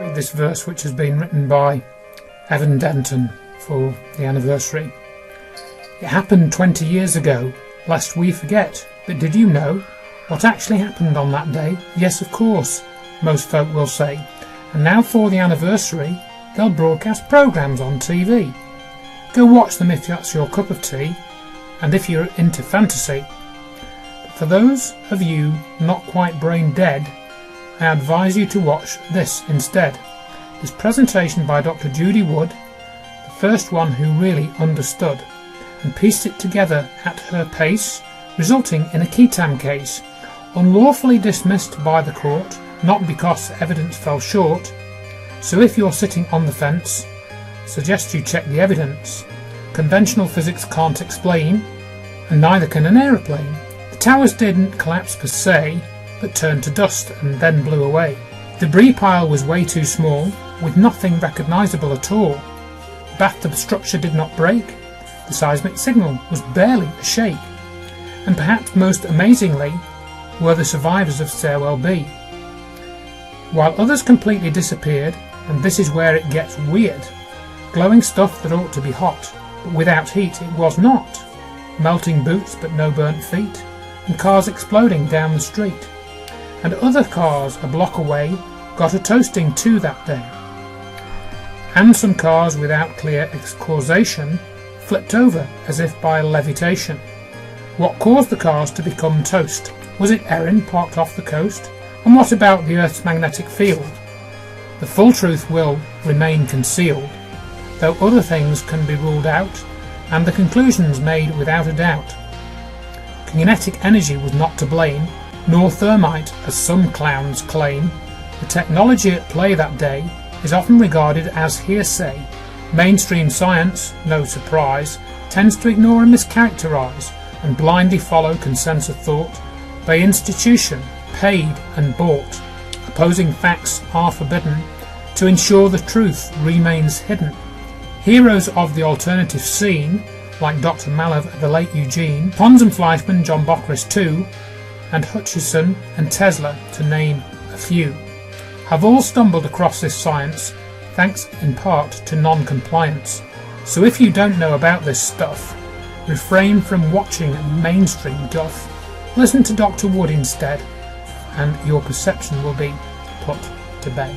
Read this verse, which has been written by Evan Denton for the anniversary. It happened 20 years ago, lest we forget. But did you know what actually happened on that day? Yes, of course, most folk will say. And now for the anniversary, they'll broadcast programmes on TV. Go watch them if that's your cup of tea, and if you're into fantasy. But for those of you not quite brain dead, I advise you to watch this instead. This presentation by Dr. Judy Wood, the first one who really understood and pieced it together at her pace, resulting in a Ketam case, unlawfully dismissed by the court, not because evidence fell short. So if you're sitting on the fence, suggest you check the evidence. Conventional physics can't explain, and neither can an aeroplane. The towers didn't collapse per se, but turned to dust and then blew away. The debris pile was way too small, with nothing recognisable at all. The bathtub structure did not break. The seismic signal was barely a shake. And perhaps most amazingly were the survivors of Stairwell B. While others completely disappeared, and this is where it gets weird, glowing stuff that ought to be hot, but without heat it was not, melting boots but no burnt feet, and cars exploding down the street. And other cars a block away got a toasting too that day. And some cars without clear causation flipped over as if by levitation. What caused the cars to become toast? Was it Erin parked off the coast? And what about the Earth's magnetic field? The full truth will remain concealed, though other things can be ruled out, and the conclusions made without a doubt. Kinetic energy was not to blame, nor thermite, as some clowns claim. The technology at play that day is often regarded as hearsay. Mainstream science, no surprise, tends to ignore and mischaracterise, and blindly follow consensus thought by institution, paid and bought. Opposing facts are forbidden to ensure the truth remains hidden. Heroes of the alternative scene, like Dr. Malev, the late Eugene, Pons and Fleischmann, John Bockris too, and Hutchison and Tesla, to name a few, have all stumbled across this science, thanks in part to non-compliance. So if you don't know about this stuff, refrain from watching mainstream guff. Listen to Dr. Wood instead, and your perception will be put to bed.